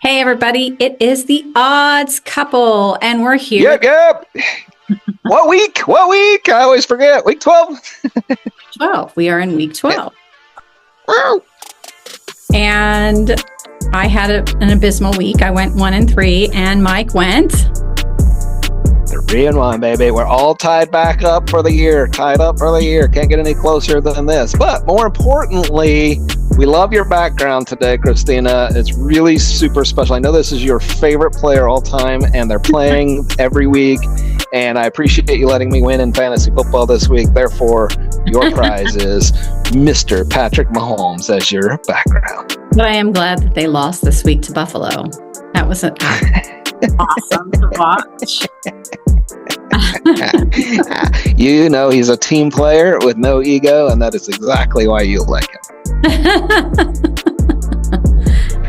Hey, everybody. It is the Odds Couple, and we're here. Yep. What week? I always forget. Week 12? 12. We are in week 12. Wow. And I had an abysmal week. I went 1-3, and Mike went 3-1, baby. We're all tied back up for the year. Can't get any closer than this. But more importantly, we love your background today, Christina. It's really super special. I know this is your favorite player all time, and they're playing every week. And I appreciate you letting me win in fantasy football this week. Therefore, your prize is Mr. Patrick Mahomes as your background. But I am glad that they lost this week to Buffalo. That was awesome to watch. You know, he's a team player with no ego, and that is exactly why you like him.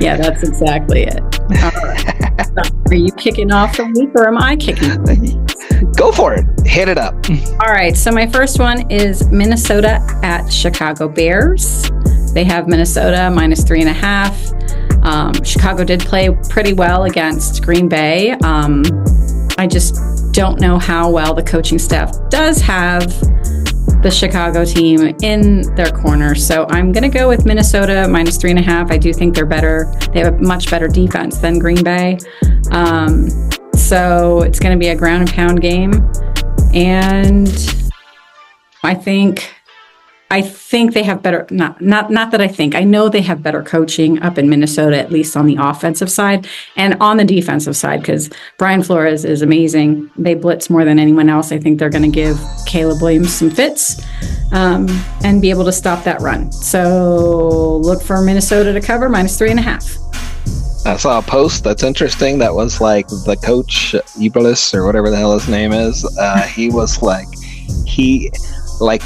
Yeah, that's exactly it. All right. Are you kicking off the week, or am I kicking off the week? Go for it. Hit it up. All right. So my first one is Minnesota at Chicago Bears. They have Minnesota minus 3.5. Chicago did play pretty well against Green Bay. I just don't know how well the coaching staff does have the Chicago team in their corner. So I'm going to go with Minnesota minus 3.5. I do think they're better. They have a much better defense than Green Bay. So it's going to be a ground and pound game. And I think they have better, not that I think, I know they have better coaching up in Minnesota, at least on the offensive side and on the defensive side, because Brian Flores is amazing. They blitz more than anyone else. I think they're going to give Caleb Williams some fits and be able to stop that run. So look for Minnesota to cover minus 3.5. I saw a post that's interesting. That was like the coach, Iblis, or whatever the hell his name is. He was like,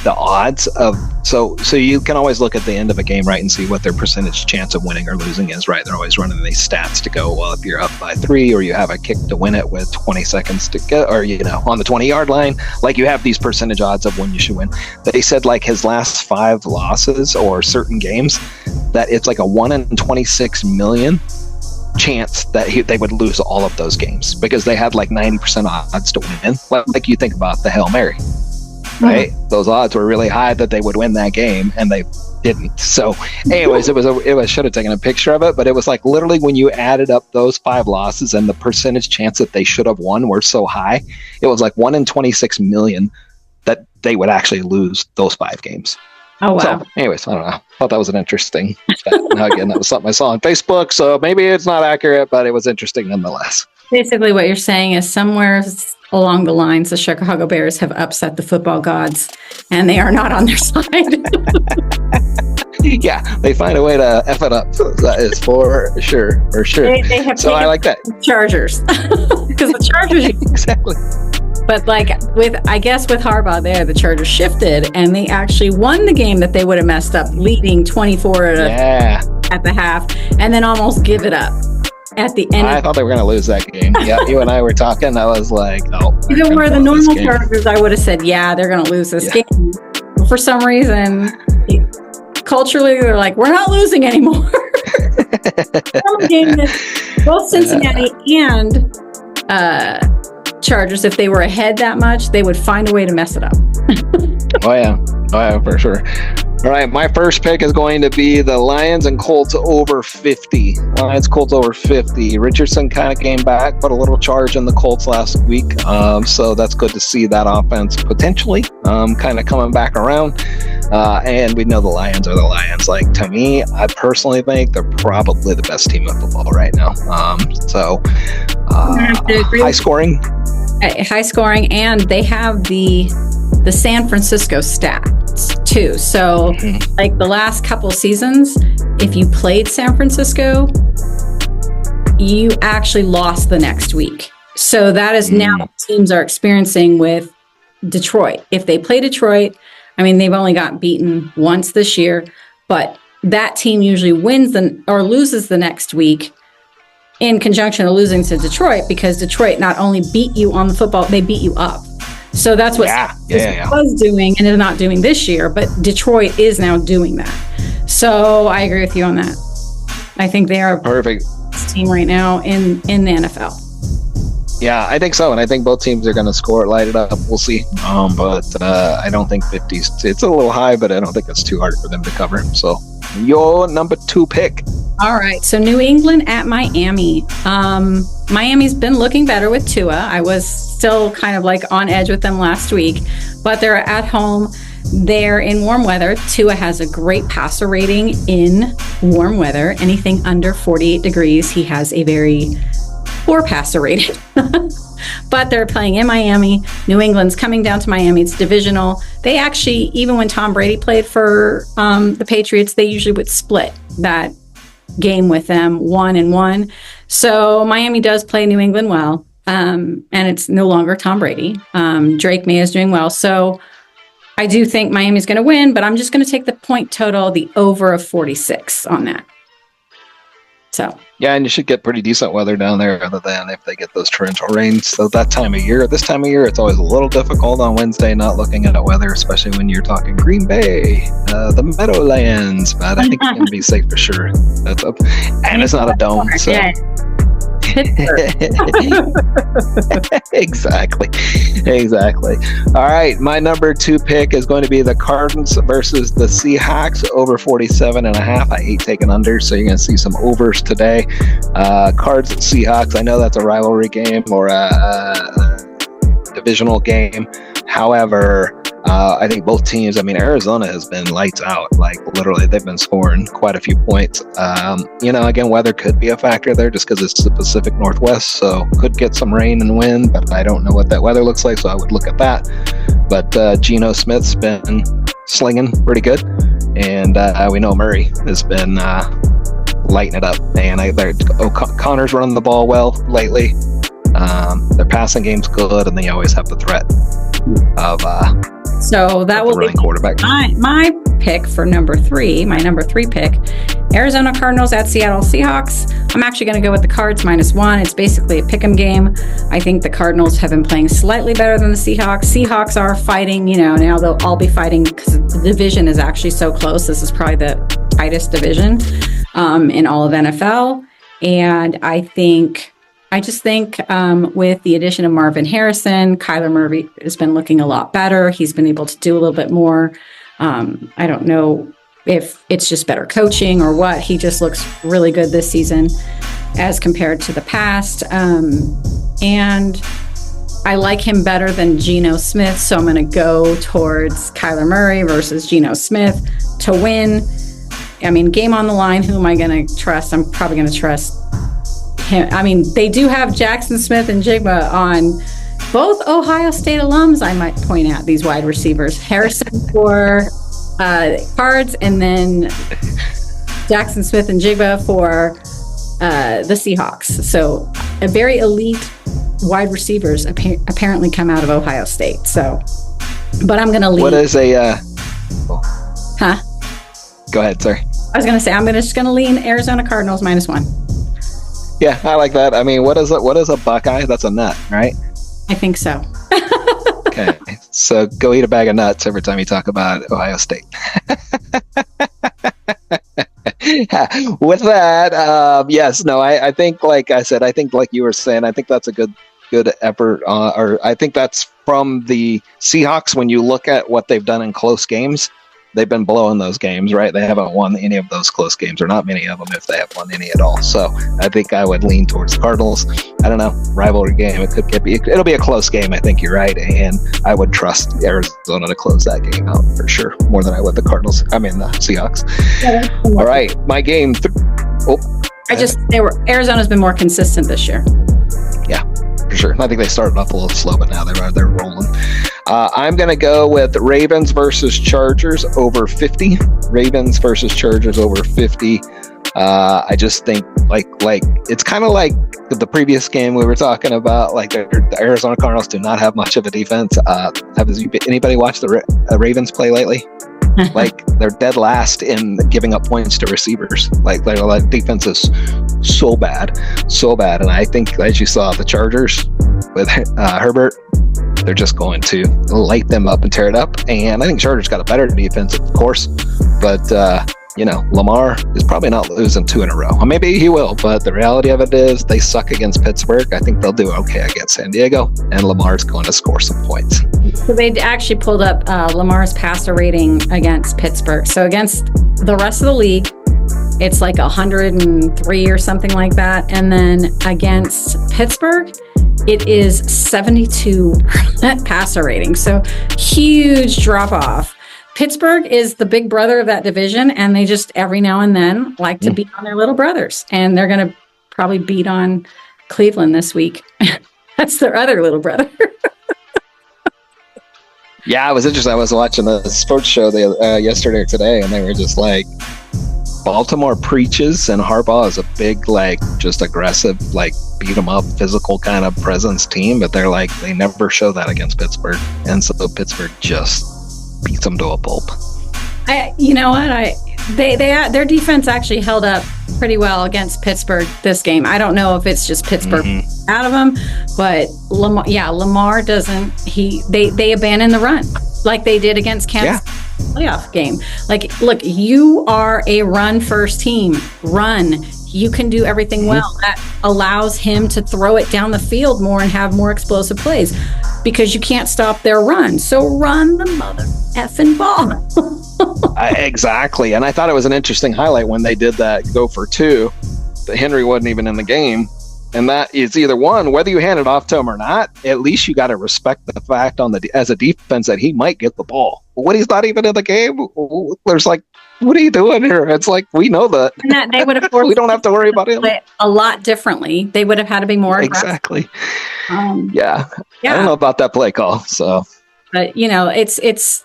the odds of, so you can always look at the end of a game, right, and see what their percentage chance of winning or losing is, right? They're always running these stats to go, well, if you're up by 3 or you have a kick to win it with 20 seconds to go, or, on the 20-yard line, like you have these percentage odds of when you should win. They said like his last 5 losses or certain games, that it's like a 1 in 26 million chance that they would lose all of those games because they had like 90% odds to win. Like you think about the Hail Mary. Right, those odds were really high that they would win that game, and they didn't. So, anyways, it should have taken a picture of it, but it was like literally when you added up those 5 losses and the percentage chance that they should have won were so high, it was like 1 in 26 million that they would actually lose those 5 games. Oh wow! So, anyways, I don't know. Thought that was an interesting stat. Now again, that was something I saw on Facebook, so maybe it's not accurate, but it was interesting nonetheless. Basically, what you're saying is somewhere along the lines, the Chicago Bears have upset the football gods, and they are not on their side. Yeah, they find a way to F it up. That is for sure. They have so I like that. Chargers. Because the Chargers... Exactly. But with Harbaugh there, the Chargers shifted, and they actually won the game that they would have messed up, leading 24 at the half, and then almost give it up at the end. I thought they were going to lose that game. Yeah, you and I were talking. I was like, oh. If it were the normal Chargers, I would have said, yeah, they're going to lose this game. But for some reason, culturally, they're like, we're not losing anymore. Game that both Cincinnati and Chargers, if they were ahead that much, they would find a way to mess it up. Oh yeah, for sure. All right, my first pick is going to be the Lions and Colts over 50. Colts over 50. Richardson kind of came back, put a little charge in the Colts last week. So that's good to see that offense potentially kind of coming back around. And we know the Lions are the Lions. Like, to me, I personally think they're probably the best team in football right now. High scoring. High scoring, and they have the San Francisco stats too. So like the last couple seasons, if you played San Francisco, you actually lost the next week. So that is now what teams are experiencing with Detroit. If they play Detroit, I mean, they've only got beaten once this year, but that team usually wins or loses the next week in conjunction of losing to Detroit, because Detroit not only beat you on the football, they beat you up. So that's what was doing and is not doing this year, but Detroit is now doing that. So I agree with you on that. I think they are perfect. team right now in the NFL. Yeah, I think so, and I think both teams are going to score, light it up. We'll see. But I don't think 50's. It's a little high, but I don't think it's too hard for them to cover. So, your number 2 pick. All right, so New England at Miami. Miami's been looking better with Tua. I was still kind of like on edge with them last week, but they're at home. They're in warm weather. Tua has a great passer rating in warm weather. Anything under 48 degrees, he has a very poor passer rating. But they're playing in Miami. New England's coming down to Miami. It's divisional. They actually, even when Tom Brady played for the Patriots, they usually would split that game with them 1-1. So Miami does play New England well. And it's no longer Tom Brady. Drake May is doing well. So I do think Miami's going to win, but I'm just going to take the point total, the over of 46 on that. So yeah, and you should get pretty decent weather down there, other than if they get those torrential rains. So this time of year, it's always a little difficult on Wednesday not looking at weather, especially when you're talking Green Bay, the Meadowlands. But I think it's going to be safe for sure. And it's not a dome, so. Yeah. Exactly. All right, my number 2 pick is going to be the Cardinals versus the Seahawks, over 47.5. I hate taking under, so you're going to see some overs today. Cards at Seahawks. I know that's a rivalry game or a divisional game. However, I think both teams, Arizona has been lights out. Like, literally, they've been scoring quite a few points. Again, weather could be a factor there just because it's the Pacific Northwest, so could get some rain and wind, but I don't know what that weather looks like, so I would look at that. But Geno Smith's been slinging pretty good, and we know Murray has been lighting it up, and Connor's running the ball well lately. Their passing game's good, and they always have the threat of so that will be quarterback. My pick for number 3, my number 3 pick, Arizona Cardinals at Seattle Seahawks. I'm actually going to go with the Cards -1. It's basically a pick'em game. I think the Cardinals have been playing slightly better than the Seahawks. Seahawks are fighting, now they'll all be fighting because the division is actually so close. This is probably the tightest division in all of NFL. And I just think with the addition of Marvin Harrison, Kyler Murray has been looking a lot better. He's been able to do a little bit more. I don't know if it's just better coaching or what. He just looks really good this season as compared to the past. And I like him better than Geno Smith, so I'm going to go towards Kyler Murray versus Geno Smith to win. Game on the line. Who am I going to trust? I'm probably going to trust him. They do have Jackson Smith and Jigba on, both Ohio State alums, I might point out, these wide receivers. Harrison for Cards, and then Jackson Smith and Jigba for the Seahawks. So a very elite wide receivers apparently come out of Ohio State. So, but I'm going to leave. What is a... Huh? Go ahead, sorry. I was going to say, I'm just going to lean Arizona Cardinals -1. Yeah, I like that. What is a Buckeye? That's a nut, right? I think so. Okay, so go eat a bag of nuts every time you talk about Ohio State. With that, yes, no, I think, like I said, I think like you were saying, I think that's a good effort, or I think that's from the Seahawks. When you look at what they've done in close games, they've been blowing those games, right? They haven't won any of those close games, or not many of them, if they have won any at all. So I think I would lean towards the Cardinals. I don't know, rivalry game. It'll be a close game. I think you're right, and I would trust Arizona to close that game out for sure, more than I would the Seahawks. Yeah, all right, my game. Arizona's been more consistent this year. Yeah, for sure. I think they started off a little slow, but now they're rolling. I'm going to go with Ravens versus Chargers over 50. Ravens versus Chargers over 50. I just think like it's kind of like the previous game we were talking about. Like the Arizona Cardinals do not have much of a defense. Anybody watched the Ravens play lately? Like, they're dead last in giving up points to receivers. Like, their defense is so bad. And I think, as you saw, the Chargers with Herbert, they're just going to light them up and tear it up. And I think Chargers got a better defense, of course, but Lamar is probably not losing 2 in a row. Well, maybe he will, but the reality of it is they suck against Pittsburgh. I think they'll do okay against San Diego, and Lamar's going to score some points. So they actually pulled up Lamar's passer rating against Pittsburgh. So against the rest of the league, it's like 103 or something like that. And then against Pittsburgh, it is 72 passer rating. So huge drop off. Pittsburgh is the big brother of that division, and they just every now and then like to beat on their little brothers. And they're going to probably beat on Cleveland this week. That's their other little brother. Yeah, it was interesting. I was watching a sports show yesterday or today, and they were just like, Baltimore preaches, and Harbaugh is a big, like, just aggressive, like, beat 'em up, physical kind of presence team, but they're like, they never show that against Pittsburgh. And so Pittsburgh just beats them to a pulp. You know what? Their defense actually held up pretty well against Pittsburgh this game. I don't know if it's just Pittsburgh out of them, but Lamar doesn't. They abandon the run like they did against Kansas playoff game. Like, look, you are a run first team. Run. You can do everything well. That allows him to throw it down the field more and have more explosive plays because you can't stop their run. So run the mother effing ball. Exactly. And I thought it was an interesting highlight when they did that go for 2, that Henry wasn't even in the game. And that is either one, whether you hand it off to him or not, at least you got to respect the fact as a defense that he might get the ball. But when he's not even in the game, there's like, what are you doing here? It's like, we know that. And that they would have we don't have to worry about him. A lot differently. They would have had to be more aggressive. Exactly. Yeah. I don't know about that play call. So, but it's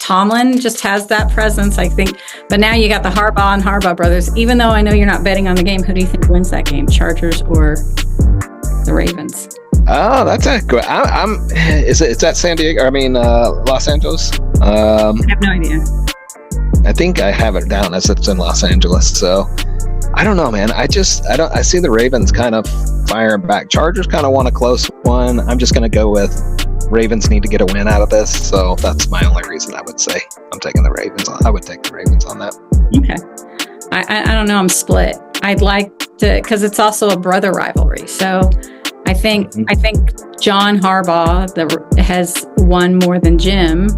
Tomlin just has that presence, I think. But now you got the Harbaugh and Harbaugh brothers. Even though I know you're not betting on the game, who do you think wins that game? Chargers or the Ravens? Oh, that's a good. Is that San Diego? Los Angeles? I have no idea. I think I have it down as it's in Los Angeles. So I don't know, man. I see the Ravens kind of firing back. Chargers kind of want a close one. I'm just going to go with Ravens need to get a win out of this. So that's my only reason I would say I'm taking the Ravens. I would take the Ravens on that. Okay. I don't know. I'm split. I'd like to, because it's also a brother rivalry. So I think John Harbaugh has won more than Jim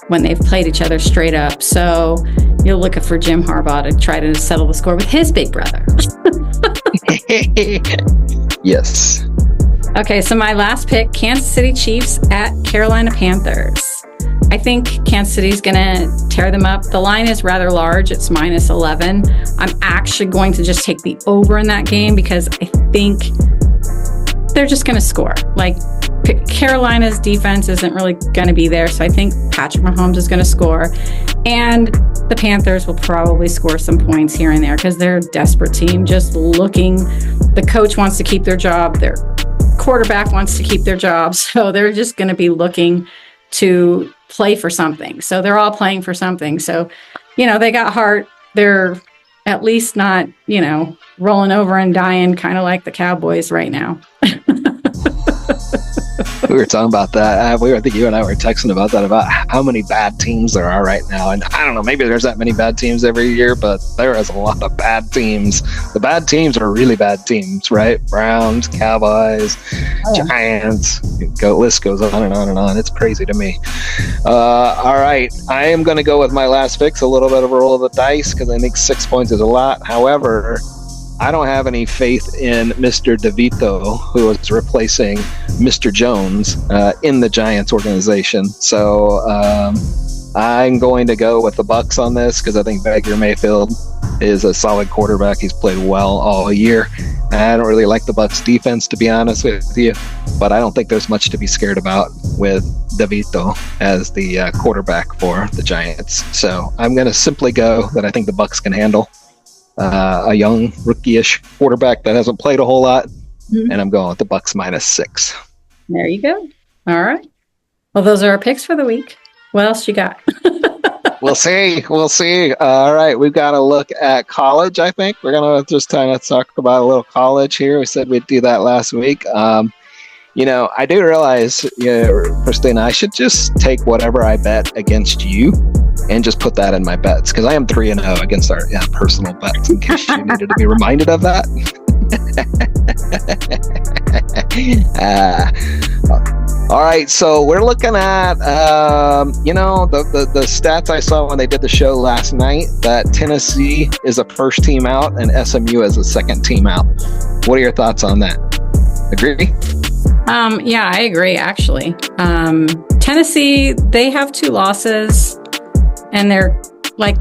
when they've played each other straight up. So you're looking for Jim Harbaugh to try to settle the score with his big brother. Yes. Okay, so my last pick, Kansas City Chiefs at Carolina Panthers. I think Kansas City's going to tear them up. The line is rather large. It's -11. I'm actually going to just take the over in that game because I think they're just going to score. Like, Carolina's defense isn't really going to be there, so I think Patrick Mahomes is going to score. And the Panthers will probably score some points here and there because they're a desperate team just looking. The coach wants to keep their job. Their quarterback wants to keep their job. So they're just going to be looking to play for something. So they're all playing for something. So, they got heart. They're at least not, rolling over and dying kind of like the Cowboys right now. We were talking about that. I think you and I were texting about that, about how many bad teams there are right now. And I don't know, maybe there's that many bad teams every year, but there is a lot of bad teams. The bad teams are really bad teams, right? Browns, Cowboys, Giants, list goes on and on and on. It's crazy to me. All right. I am going to go with my last picks, a little bit of a roll of the dice because I think 6 points is a lot. However, I don't have any faith in Mr. DeVito, who is replacing Mr. Jones in the Giants organization. So I'm going to go with the Bucs on this because I think Baker Mayfield is a solid quarterback. He's played well all year. I don't really like the Bucs defense, to be honest with you, but I don't think there's much to be scared about with DeVito as the quarterback for the Giants. So I'm going to simply go that I think the Bucs can handle a young rookie-ish quarterback that hasn't played a whole lot, and I'm going with the Bucs -6. There you go. All right. Well, those are our picks for the week. What else you got? We'll see. All right, we've got to look at college. I think we're gonna just kind of talk about a little college here. We said we'd do that last week. I do realize, Christina, I should just take whatever I bet against you and just put that in my bets, because I am 3-0 against our personal bets, in case you needed to be reminded of that. All right, so we're looking at the stats I saw when they did the show last night, that Tennessee is a first team out and SMU is a second team out. What are your thoughts on that? Agree? Yeah, I agree, actually. Tennessee, they have 2 losses, and they're like,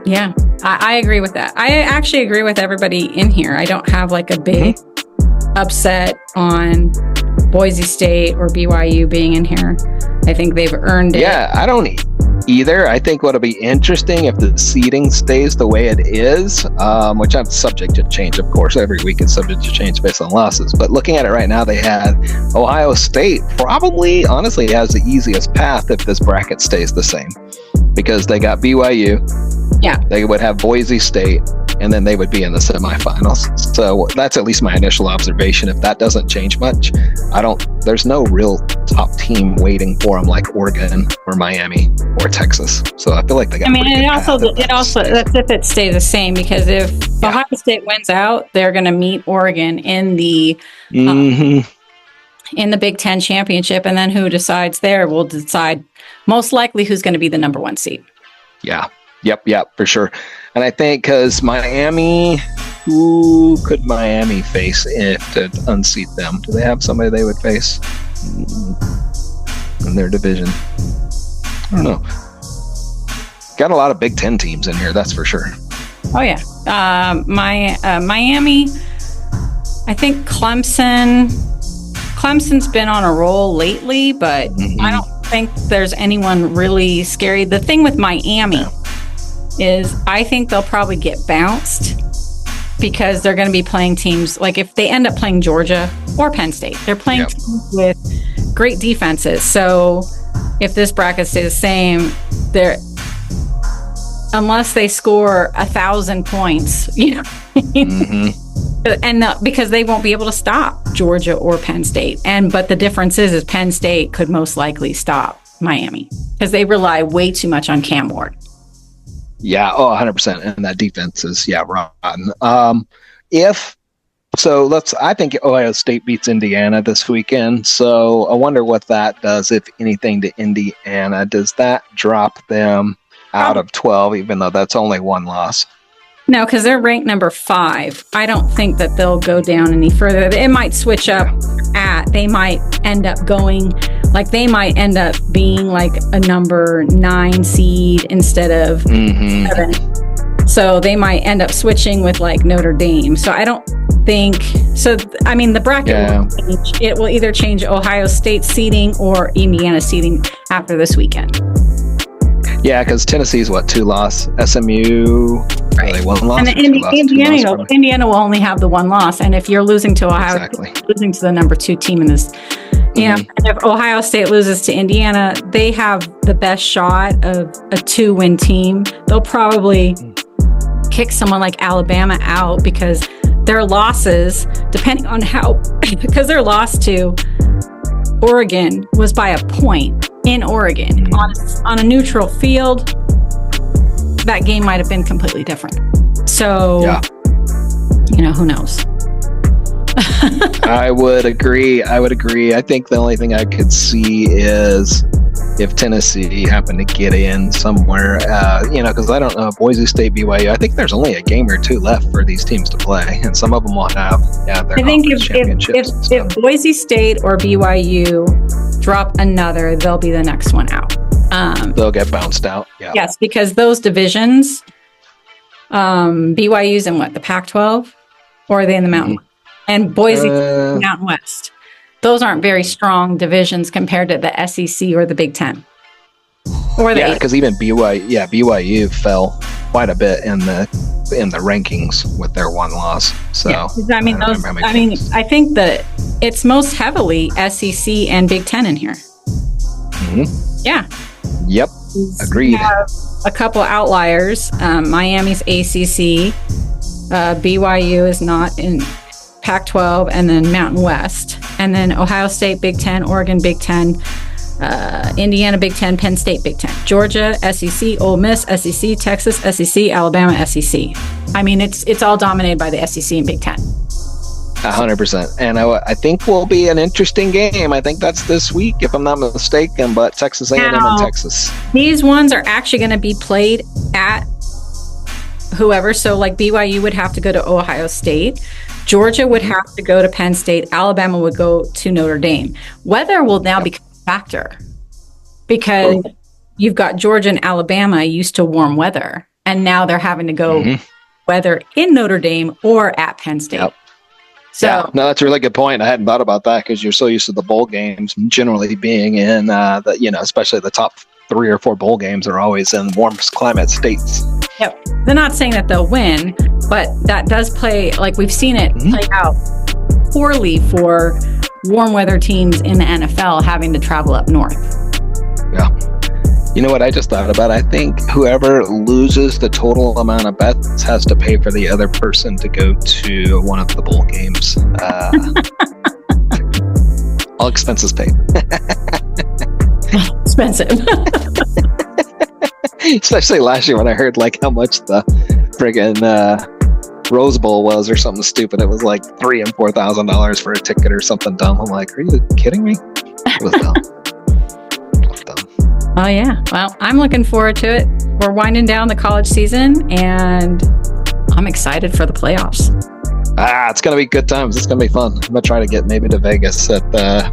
yeah, I agree with that. I actually agree with everybody in here. I don't have like a big upset on Boise State or BYU being in here. I think they've earned it. Yeah, I don't either. I think what'll be interesting if the seeding stays the way it is, which I'm subject to change, of course. Every week is subject to change based on losses. But looking at it right now, they had Ohio State probably, honestly, has the easiest path if this bracket stays the same, because they got BYU. Yeah. They would have Boise State, and then they would be in the semifinals. So that's at least my initial observation. If that doesn't change much, there's no real top team waiting for them like Oregon or Miami or Texas. So I feel like they got that's if it stays the same, because if Ohio State wins out, they're going to meet Oregon in the Big Ten championship, and then who decides there will decide most likely who's going to be the number 1 seed. Yeah. Yep, for sure. And I think because Miami, who could Miami face to unseat them? Do they have somebody they would face in their division? I don't know. Got a lot of Big Ten teams in here, that's for sure. Oh, yeah. Miami, I think Clemson's been on a roll lately, but I don't think there's anyone really scary. The thing with Miami is I think they'll probably get bounced, because they're going to be playing teams like, if they end up playing Georgia or Penn State, they're playing teams with great defenses. So if this bracket stays the same, unless they score 1,000 points, and because they won't be able to stop Georgia or Penn State. But the difference is Penn State could most likely stop Miami, because they rely way too much on Cam Ward. Yeah, 100%. And that defense is, rotten. I think Ohio State beats Indiana this weekend. So I wonder what that does, if anything, to Indiana. Does that drop them out of 12, even though that's only 1 loss? No, because they're ranked number 5. I don't think that they'll go down any further. It might switch up they might end up being like a number 9 seed instead of 7. So they might end up switching with like Notre Dame. So I don't think so. I mean, the bracket will change. It will either change Ohio State seeding or Indiana seeding after this weekend. Yeah, because Tennessee's 2 loss, SMU, right? 1 loss. And Indiana will only have the 1 loss. And if you're losing to Ohio, losing to the number 2 team in this, and if Ohio State loses to Indiana, they have the best shot of a 2-win team. They'll probably kick someone like Alabama out, because their losses, depending on because their loss to Oregon was by a point in Oregon on a neutral field. That game might have been completely different. So, who knows? I would agree. I think the only thing I could see is if Tennessee happened to get in somewhere, because I don't know, Boise State, BYU, I think there's only a game or 2 left for these teams to play, and some of them will have their championships. If Boise State or BYU drop another, they'll be the next one out. They'll get bounced out. Yeah. Yes, because those divisions, BYU's in the Pac-12, or are they in the Mountain? And Boise Mountain West. Those aren't very strong divisions compared to the SEC or the Big Ten. Because even BYU fell quite a bit in the rankings with their 1 loss. So I think that it's most heavily SEC and Big Ten in here. Yeah. Yep. Agreed. We have a couple outliers. Miami's ACC. BYU is not in Pac-12, and then Mountain West, and then Ohio State Big Ten, Oregon Big Ten, Indiana, Big Ten, Penn State, Big Ten, Georgia, SEC, Ole Miss, SEC, Texas, SEC, Alabama, SEC. I mean, it's all dominated by the SEC and Big Ten. 100%. And I think will be an interesting game. I think that's this week, if I'm not mistaken, but Texas A&M and Texas. These ones are actually going to be played at whoever. So like BYU would have to go to Ohio State. Georgia would have to go to Penn State. Alabama would go to Notre Dame. Weather will now become a factor because you've got Georgia and Alabama used to warm weather, and now they're having to go whether in Notre Dame or at Penn State. Yep. So, yeah, no, that's a really good point. I hadn't thought about that because you're so used to the bowl games generally being in especially the top 3 or 4 bowl games are always in warm climate states. Yep. They're not saying that they'll win, but that does play, like we've seen it play out poorly for warm weather teams in the NFL having to travel up north. Yeah. You know what I just thought about? I think whoever loses the total amount of bets has to pay for the other person to go to one of the bowl games. All expenses paid. Expensive. Especially last year when I heard like how much the friggin' Rose Bowl was or something stupid. It was like $3,000 and $4,000 for a ticket or something dumb. I'm like, are you kidding me? It was dumb. Oh, yeah. Well, I'm looking forward to it. We're winding down the college season, and I'm excited for the playoffs. It's going to be good times. It's going to be fun. I'm going to try to get maybe to Vegas at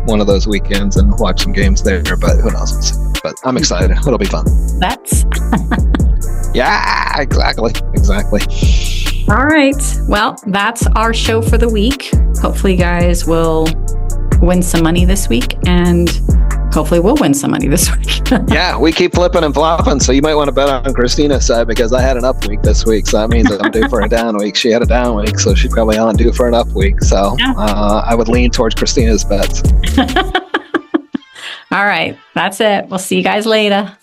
one of those weekends and watch some games there, but who knows? But I'm excited. It'll be fun. That's... Yeah, exactly. All right. Well, that's our show for the week. Hopefully you guys will win some money this week, and hopefully we'll win some money this week. Yeah, we keep flipping and flopping, so you might want to bet on Christina's side because I had an up week this week, so that means I'm due for a down week. She had a down week, so she's probably on due for an up week. So I would lean towards Christina's bets. All right, that's it. We'll see you guys later.